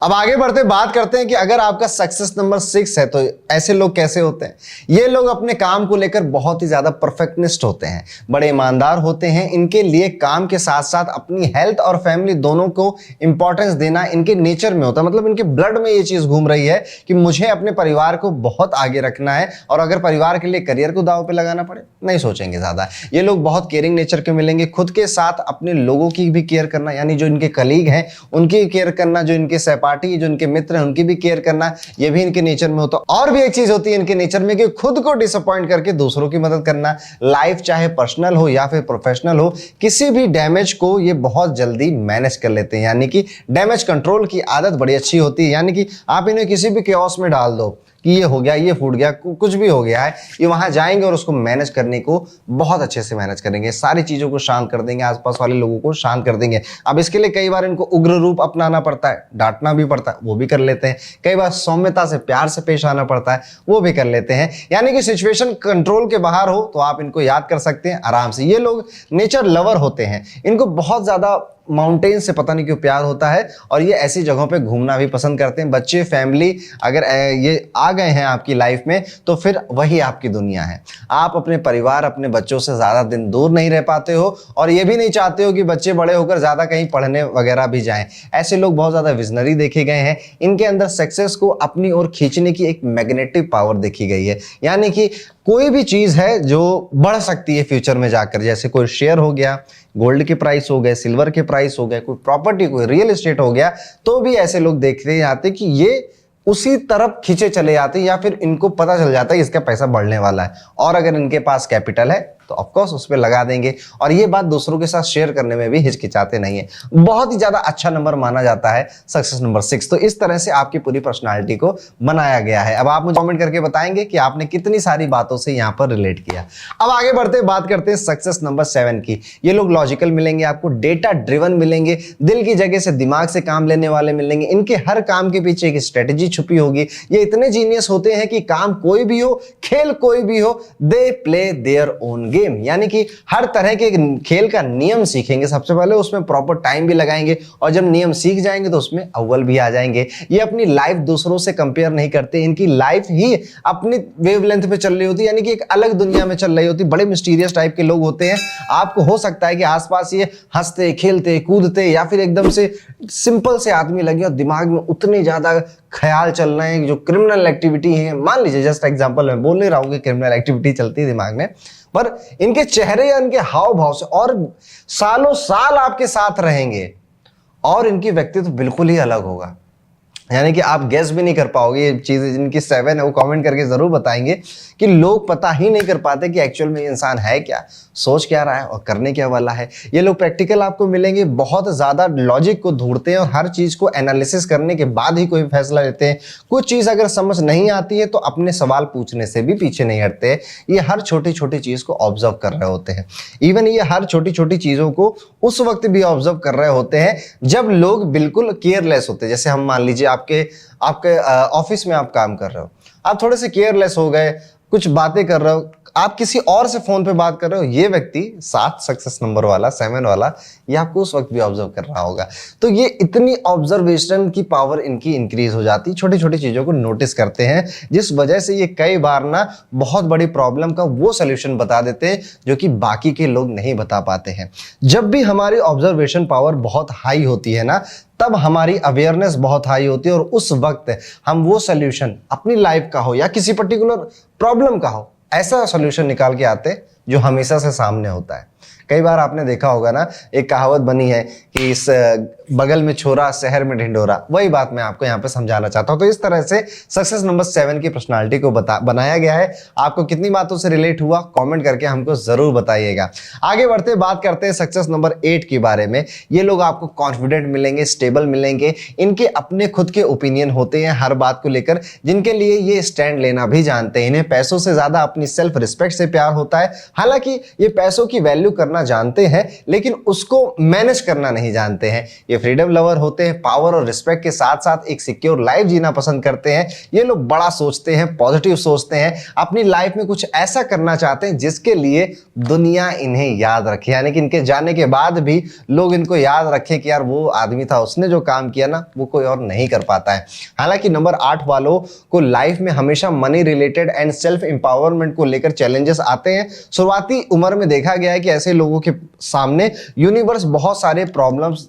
अब आगे बढ़ते बात करते हैं कि अगर आपका सक्सेस नंबर 6 है तो ऐसे लोग कैसे होते हैं। ये लोग अपने काम को लेकर बहुत ही ज्यादा परफेक्टनिस्ट होते हैं, बड़े ईमानदार होते हैं। इनके लिए काम के साथ साथ अपनी हेल्थ और फैमिली दोनों को इंपॉर्टेंस देना इनके नेचर में होता है। मतलब इनके ब्लड में ये चीज घूम रही है कि मुझे अपने परिवार को बहुत आगे रखना है, और अगर परिवार के लिए करियर को दांव पे लगाना पड़े नहीं सोचेंगे ज्यादा। ये लोग बहुत केयरिंग नेचर के मिलेंगे। खुद के साथ अपने लोगों की भी केयर करना, यानी जो इनके कलीग हैं उनकी केयर करना, जो इनके सहपाठी जो इनके मित्र हैं उनकी भी केयर करना, ये भी इनके नेचर में होता है। और भी एक चीज होती है इनके नेचर में कि खुद को डिसअपॉइंट करके दूसरों की मदद करना। लाइफ चाहे पर्सनल हो या फिर प्रोफेशनल हो, किसी भी डैमेज को ये बहुत जल्दी मैनेज कर लेते हैं। यानी कि डैमेज कंट्रोल की आदत बड़ी अच्छी होती है। यानी कि आप इन्हें किसी भी केओस में डाल दो कि ये हो गया, ये फूट गया, कुछ भी हो गया है, ये वहां जाएंगे और उसको मैनेज करने को बहुत अच्छे से मैनेज करेंगे। सारी चीजों को शांत कर देंगे, आसपास वाले लोगों को शांत कर देंगे। अब इसके लिए कई बार इनको उग्र रूप अपनाना पड़ता है, डांटना भी पड़ता है, वो भी कर लेते हैं। कई बार सौम्यता से प्यार से पेश आना पड़ता है, वो भी कर लेते हैं। यानी कि सिचुएशन कंट्रोल के बाहर हो तो आप इनको याद कर सकते हैं आराम से। ये लोग नेचर लवर होते हैं, इनको बहुत ज्यादा माउंटेन से पता नहीं क्यों प्यार होता है, और ये ऐसी जगहों पे घूमना भी पसंद करते हैं। बच्चे, फैमिली अगर ये आ गए हैं आपकी लाइफ में तो फिर वही आपकी दुनिया है। आप अपने परिवार, अपने बच्चों से ज्यादा दिन दूर नहीं रह पाते हो, और ये भी नहीं चाहते हो कि बच्चे बड़े होकर ज्यादा कहीं पढ़ने वगैरह भी जाएं। ऐसे लोग बहुत ज्यादा विजनरी देखे गए हैं। इनके अंदर सक्सेस को अपनी ओर खींचने की एक मैग्नेटिक पावर देखी गई है। यानी कि कोई भी चीज है जो बढ़ सकती है फ्यूचर में जाकर, जैसे कोई शेयर हो गया, गोल्ड के प्राइस हो गए, सिल्वर के प्राइस हो गए, कोई प्रॉपर्टी, कोई रियल एस्टेट हो गया, तो भी ऐसे लोग देखते जाते कि ये उसी तरफ खींचे चले जाते, या फिर इनको पता चल जाता है इसका पैसा बढ़ने वाला है, और अगर इनके पास कैपिटल है तो ऑफकोर्स उस पर लगा देंगे। और ये बात दूसरों के साथ शेयर करने में भी हिचकिचाते नहीं है। बहुत ही ज्यादा अच्छा नंबर माना जाता है सक्सेस नंबर 6। तो इस तरह से आपकी पूरी पर्सनालिटी को बनाया गया है। अब आप मुझे कमेंट करके बताएंगे कि आपने कितनी सारी बातों से यहां पर रिलेट किया। अब आगे बढ़ते बात करते हैं सक्सेस नंबर 7 की। ये लोग लॉजिकल मिलेंगे, आपको डेटा ड्रिवन मिलेंगे, दिल की जगह से दिमाग से काम लेने वाले मिलेंगे। इनके हर काम के पीछे एक स्ट्रेटेजी छुपी होगी। ये इतने जीनियस होते हैं कि काम कोई भी हो, खेल कोई भी हो, they play their own game. यानी कि हर तरह के खेल का नियम सीखेंगे सबसे पहले, उसमें प्रॉपर टाइम भी लगाएंगे, और जब नियम सीख जाएंगे तो उसमें अव्वल भी आ जाएंगे। ये अपनी लाइफ दूसरों से कंपेयर नहीं करते, इनकी लाइफ ही अपनी वेवलेंथ पे चल रही होती है, यानी कि एक अलग दुनिया में चल रही होती। बड़े मिस्टीरियस टाइप के लोग होते हैं। आपको हो सकता है कि आसपास ये हंसते, खेलते, कूदते, या फिर एकदम से सिंपल से आदमी लगे और दिमाग में उतने ज्यादा ख्याल चल रहे हैं जो क्रिमिनल एक्टिविटी है। मान लीजिए, जस्ट एग्जांपल मैं बोल नहीं रहा हूं कि क्रिमिनल एक्टिविटी चलती है दिमाग में, पर इनके चेहरे या इनके हाव भाव से और सालों साल आपके साथ रहेंगे, और इनकी व्यक्तित्व बिल्कुल ही अलग होगा। यानी कि आप गेस भी नहीं कर पाओगे। ये चीजें जिनकी 7 है वो कमेंट करके जरूर बताएंगे कि लोग पता ही नहीं कर पाते कि एक्चुअल में ये इंसान है क्या, सोच क्या रहा है और करने क्या वाला है। ये लोग प्रैक्टिकल आपको मिलेंगे, बहुत ज्यादा लॉजिक को ढूंढते हैं और हर चीज को एनालिसिस करने के बाद ही कोई फैसला लेते हैं। कुछ चीज अगर समझ नहीं आती है तो अपने सवाल पूछने से भी पीछे नहीं हटते। ये हर छोटी छोटी चीज को ऑब्जर्व कर रहे होते हैं। इवन ये हर छोटी छोटी चीजों को उस वक्त भी ऑब्जर्व कर रहे होते हैं जब लोग बिल्कुल केयरलेस होते हैं। जैसे हम मान लीजिए आपके ऑफिस में आप काम कर रहे हो, आप थोड़े से केयरलेस हो गए, कुछ बातें कर रहे हो, आप किसी और से फोन पे बात कर रहे हो, ये व्यक्ति 7 सक्सेस नंबर वाला, 7 वाला, ये आपको उस वक्त भी ऑब्जर्व कर रहा होगा। तो ये इतनी ऑब्जर्वेशन की पावर इनकी इंक्रीज हो जाती है, छोटी छोटी चीजों को नोटिस करते हैं, जिस वजह से ये कई बार ना बहुत बड़ी प्रॉब्लम का वो सोल्यूशन बता देते हैं जो कि बाकी के लोग नहीं बता पाते हैं। जब भी हमारी ऑब्जर्वेशन पावर बहुत हाई होती है ना, तब हमारी अवेयरनेस बहुत हाई होती है, और उस वक्त हम वो सोल्यूशन अपनी लाइफ का हो या किसी पर्टिकुलर प्रॉब्लम का हो, ऐसा सोल्यूशन निकाल के आते जो हमेशा से सामने होता है। कई बार आपने देखा होगा ना, एक कहावत बनी है कि इस बगल में छोरा, शहर में ढिंढोरा। वही बात मैं आपको यहाँ पे समझाना चाहता हूँ। तो इस तरह से सक्सेस नंबर 7 की पर्सनालिटी को बनाया गया है। आपको कितनी बातों से रिलेट हुआ, कमेंट करके हमको जरूर बताइएगा। आगे बढ़ते बात करते हैं सक्सेस नंबर 8 के बारे में। ये लोग आपको कॉन्फिडेंट मिलेंगे, स्टेबल मिलेंगे, इनके अपने खुद के ओपिनियन होते हैं हर बात को लेकर, जिनके लिए ये स्टैंड लेना भी जानते हैं। इन्हें पैसों से ज्यादा अपनी सेल्फ रिस्पेक्ट से प्यार होता है। हालांकि ये पैसों की वैल्यू करना जानते हैं, लेकिन उसको मैनेज करना नहीं जानते हैं। ये फ्रीडम लवर होते हैं, पावर और रिस्पेक्ट के साथ साथ एक सिक्योर लाइफ जीना पसंद करते हैं। ये लोग बड़ा सोचते हैं, पॉजिटिव सोचते हैं, अपनी लाइफ में कुछ ऐसा करना चाहते हैं जिसके लिए दुनिया इन्हें याद रखे, यानी कि इनके जाने के बाद भी लोग इनको याद रखें कि यार वो आदमी था, उसने जो काम किया ना वो कोई और नहीं कर पाता है। हालांकि नंबर 8 वालों को लाइफ में हमेशा money related and self empowerment को लेकर चैलेंजेस आते हैं। शुरुआती उम्र में देखा गया है कि ऐसे लोगों के सामने यूनिवर्स बहुत सारे प्रॉब्लम्स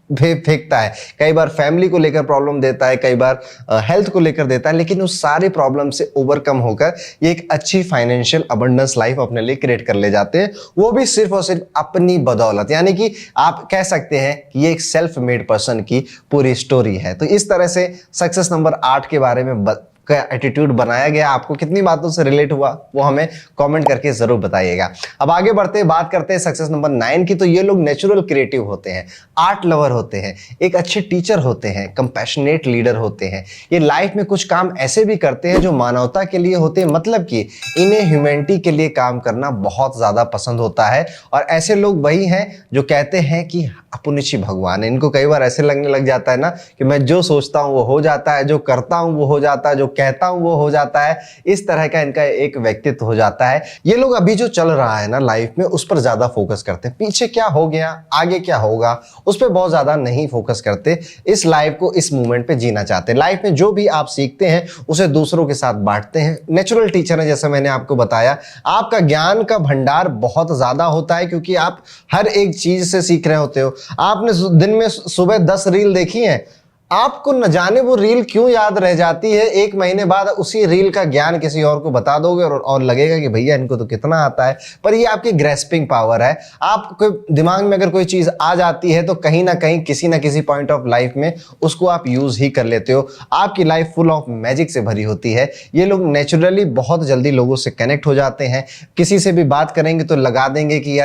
फेंकता है। कई बार फैमिली को लेकर प्रॉब्लम देता है, कई बार हेल्थ को लेकर देता है, लेकिन उस सारे प्रॉब्लम से ओवरकम होकर ये एक अच्छी फाइनेंशियल अबंडेंस लाइफ अपने लिए क्रिएट कर ले जाते हैं, वो भी सिर्फ और सिर्फ अपनी बदौलत। यानी कि आप कह सकते हैं कि ये एक सेल्फ मेड पर्सन की पूरी स्टोरी है। तो इस तरह से सक्सेस नंबर 8 के बारे में का एटीट्यूड बनाया गया। आपको कितनी बातों से रिलेट हुआ वो हमें कमेंट करके जरूर बताइएगा। अब आगे बढ़ते हैं, बात करते हैं सक्सेस नंबर 9 की। तो ये लोग नेचुरल क्रिएटिव होते हैं, आर्ट लवर होते हैं, एक अच्छे टीचर होते हैं, कंपैशनेट लीडर होते हैं। ये लाइफ में कुछ काम ऐसे भी करते हैं जो मानवता के लिए होते हैं, मतलब कि इन्हें ह्यूमैनिटी के लिए काम करना बहुत ज्यादा पसंद होता है। और ऐसे लोग वही हैं जो कहते हैं कि अपुनिशी भगवान है। इनको कई बार ऐसे लगने लग जाता है ना कि मैं जो सोचता हूं वो हो जाता है, जो करता हूं वो हो जाता है, जो कहता हूं वो हो जाता है। इस तरह का इनका एक व्यक्तित्व हो जाता है। ये लोग अभी जो चल रहा है ना लाइफ में उस पर ज्यादा फोकस करते हैं, पीछे क्या हो गया आगे क्या होगा उस पर बहुत ज्यादा नहीं फोकस करते। इस लाइफ को इस मोमेंट पे जीना चाहते हैं। लाइफ में जो भी आप सीखते हैं उसे दूसरों के साथ बांटते हैं। नेचुरल टीचर है, जैसे मैंने आपको बताया। आपका ज्ञान का भंडार बहुत ज्यादा होता है क्योंकि आप हर एक चीज से सीख रहे होते हो। आपने दिन में सुबह 10 रील देखी है, आपको न जाने वो रील क्यों याद रह जाती है, 1 महीने बाद उसी रील का ज्ञान किसी और को बता दोगे और लगेगा कि भैया इनको तो कितना आता है। पर ये आपकी ग्रेस्पिंग पावर है। आपके दिमाग में अगर कोई चीज आ जाती है तो कहीं ना कहीं किसी ना किसी पॉइंट ऑफ लाइफ में उसको आप यूज ही कर लेते हो। आपकी लाइफ फुल ऑफ मैजिक से भरी होती है। ये लोग नेचुरली बहुत जल्दी लोगों से कनेक्ट हो जाते हैं। किसी से भी बात करेंगे तो लगा देंगे कि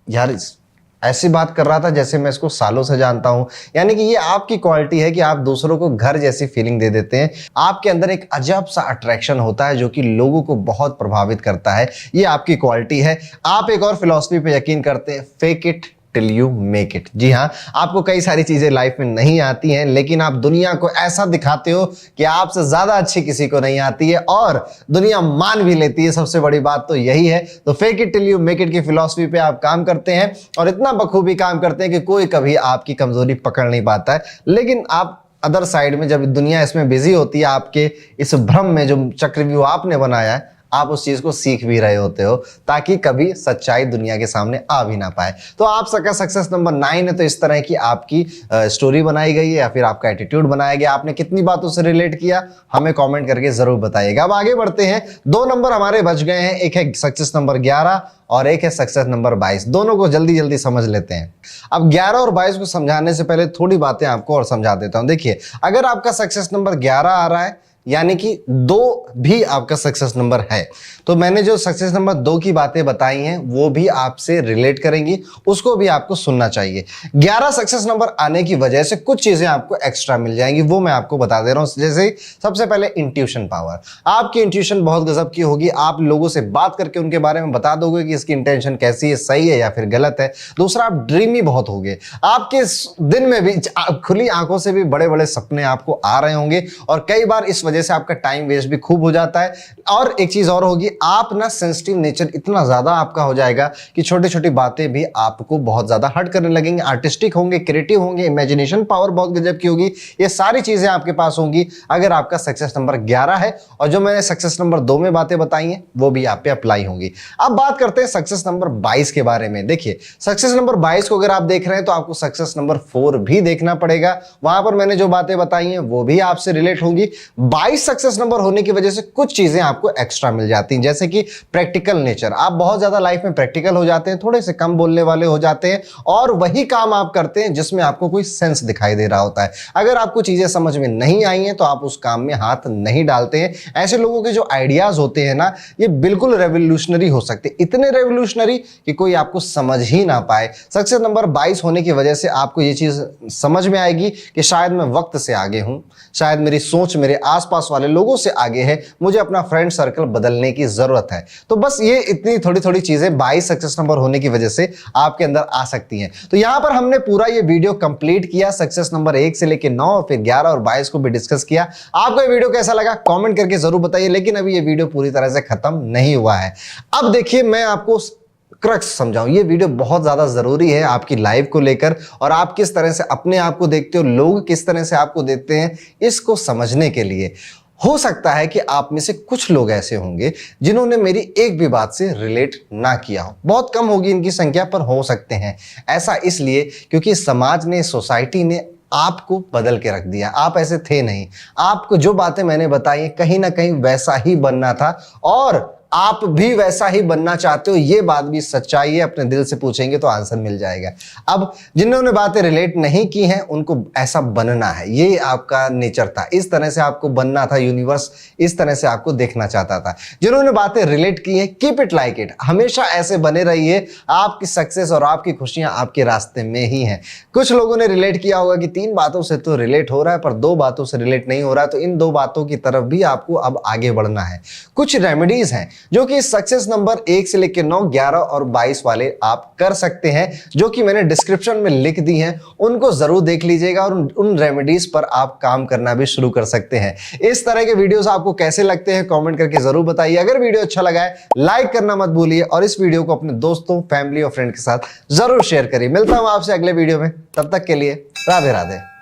यार ऐसी बात कर रहा था जैसे मैं इसको सालों से जानता हूं। यानी कि ये आपकी क्वालिटी है कि आप दूसरों को घर जैसी फीलिंग दे देते हैं। आपके अंदर एक अजब सा अट्रैक्शन होता है जो कि लोगों को बहुत प्रभावित करता है। ये आपकी क्वालिटी है। आप एक और फिलॉसफी पे यकीन करते हैं, fake it till you make it. जी हाँ, आपको कई सारी चीजें लाइफ में नहीं आती हैं, लेकिन आप दुनिया को ऐसा दिखाते हो कि आपसे ज्यादा अच्छी किसी को नहीं आती है और दुनिया मान भी लेती है। सबसे बड़ी बात तो यही है। तो fake it till you make it की फिलॉसफी पे आप काम करते हैं और इतना बखूबी काम करते हैं कि कोई कभी आपकी कमजोरी पकड़ नहीं पाता है। लेकिन आप अदर साइड में जब दुनिया इसमें बिजी होती है, आपके इस भ्रम में जो चक्रव्यूह आपने बनाया है, आप उस चीज को सीख भी रहे होते हो ताकि कभी सच्चाई दुनिया के सामने आ भी ना पाए। तो आप सबका सक्सेस नंबर 9 है। तो इस तरह की आपकी स्टोरी बनाई गई है या फिर आपका एटीट्यूड बनाया गया। आपने कितनी बातों से रिलेट किया हमें कमेंट करके जरूर बताइएगा। अब आगे बढ़ते हैं। 2 नंबर हमारे बच गए हैं, एक है सक्सेस नंबर 11 और एक है सक्सेस नंबर 22। दोनों को जल्दी जल्दी समझ लेते हैं। अब 11 और 22 को समझाने से पहले थोड़ी बातें आपको और समझा देता हूं। देखिए, अगर आपका सक्सेस नंबर 11 आ रहा है यानी कि 2 भी आपका सक्सेस नंबर है, तो मैंने जो सक्सेस नंबर 2 की बातें बताई हैं वो भी आपसे रिलेट करेंगी, उसको भी आपको सुनना चाहिए। 11 सक्सेस नंबर आने की वजह से कुछ चीजें आपको एक्स्ट्रा मिल जाएंगी, वो मैं आपको बता दे रहा हूं। जैसे सबसे पहले इंट्यूशन पावर। आपकी इंट्यूशन बहुत गजब की होगी। आप लोगों से बात करके उनके बारे में बता दोगे कि इसकी इंटेंशन कैसी है, सही है या फिर गलत है। दूसरा, आप ड्रीमी बहुत होगे। आपके दिन में भी खुली आंखों से भी बड़े बड़े सपने आपको आ रहे होंगे और कई बार इस वजह से आपका टाइम वेस्ट भी खूब हो जाता है। और एक चीज और होगी, आप ना सेंसिटिव नेचर इतना ज्यादा आपका हो जाएगा कि छोटी छोटी बातें भी आपको बहुत ज्यादा हर्ट करने लगेंगे। आर्टिस्टिक होंगे, क्रिएटिव होंगे, इमेजिनेशन पावर बहुत गजब की होगी। ये सारी चीजें आपके पास होंगी अगर आपका सक्सेस नंबर 11 है। और जो मैंने सक्सेस नंबर 2 में बातें बताई हैं वो भी आप पे अप्लाई होंगी। अब बात करते हैं सक्सेस नंबर 22 के बारे में। देखिए, सक्सेस नंबर 22 को अगर आप देख रहे हैं तो आपको सक्सेस नंबर 4 भी देखना पड़ेगा। वहां पर मैंने जो बातें बताई हैं वो भी आपसे रिलेट होंगी। 22 सक्सेस नंबर होने की वजह से कुछ चीजें आपको एक्स्ट्रा मिल जाती हैं, जैसे कि प्रैक्टिकल नेचर। आप बहुत ज्यादा लाइफ में प्रैक्टिकल हो जाते हैं, थोड़े से कम बोलने वाले हो जाते हैं और वही काम आप करते हैं जिसमें आपको कोई सेंस दिखाई दे रहा होता है। अगर आपको चीजें समझ में नहीं आई हैं तो आप उस काम में हाथ नहीं डालते हैं। ऐसे लोगों के जो आइडियाज होते हैं ना, ये बिल्कुल रेवोल्यूशनरी हो सकते हैं, इतने रेवोल्यूशनरी कि कोई आपको समझ ही ना पाए। सक्सेस नंबर 22 होने की वजह से आपको ये चीज समझ में आएगी कि शायद मैं वक्त से आगे हूं, शायद मेरी सोच मेरे आस आसपास वाले लोगों से आगे है, मुझे अपना फ्रेंड सर्कल बदलने की जरूरत है। तो बस ये इतनी थोड़ी थोड़ी चीजें 22 सक्सेस नंबर होने की वजह से आपके अंदर आ सकती हैं। तो यहां पर हमने पूरा ये वीडियो कंप्लीट किया, सक्सेस नंबर 1 से लेके 9, फिर 11 और 22 को भी डिस्कस किया। आपको ये वीडियो कैसा लगा कमेंट करके जरूर बताइए। लेकिन अभी ये वीडियो पूरी तरह से खत्म नहीं हुआ है। अब देखिए, मैं आपको क्रक्स समझाऊं, ये वीडियो बहुत ज्यादा जरूरी है आपकी लाइफ को लेकर, और आप किस तरह से अपने आप को देखते हो, लोग किस तरह से आपको देखते हैं, इसको समझने के लिए। हो सकता है कि आप में से कुछ लोग ऐसे होंगे जिन्होंने मेरी एक भी बात से रिलेट ना किया हो। बहुत कम होगी इनकी संख्या, पर हो सकते हैं। ऐसा इसलिए क्योंकि समाज ने, सोसाइटी ने आपको बदल के रख दिया। आप ऐसे थे नहीं। आपको जो बातें मैंने बताई कहीं ना कहीं वैसा ही बनना था, और आप भी वैसा ही बनना चाहते हो। ये बात भी सच्चाई है, अपने दिल से पूछेंगे तो आंसर मिल जाएगा। अब जिन्होंने बातें रिलेट नहीं की हैं उनको ऐसा बनना है, ये आपका नेचर था, इस तरह से आपको बनना था। यूनिवर्स इस तरह से आपको देखना चाहता था। जिन्होंने बातें रिलेट की हैं, कीप इट लाइक इट, हमेशा ऐसे बने रहिए। आपकी सक्सेस और आपकी खुशियां आपके रास्ते में ही हैं। कुछ लोगों ने रिलेट किया होगा कि 3 बातों से तो रिलेट हो रहा है पर 2 बातों से रिलेट नहीं हो रहा है, तो इन 2 बातों की तरफ भी आपको अब आगे बढ़ना है। कुछ रेमेडीज हैं जो कि सक्सेस नंबर 1 से लेकर 9, 11 और 22 वाले आप कर सकते हैं, जो कि मैंने डिस्क्रिप्शन में लिख दी हैं। उनको जरूर देख लीजिएगा और उन रेमेडीज पर आप काम करना भी शुरू कर सकते हैं। इस तरह के वीडियोस आपको कैसे लगते हैं कमेंट करके जरूर बताइए। अगर वीडियो अच्छा लगा है लाइक करना मत भूलिए, और इस वीडियो को अपने दोस्तों, फैमिली और फ्रेंड के साथ जरूर शेयर करिए। मिलता हूं आपसे अगले वीडियो में, तब तक के लिए राधे राधे।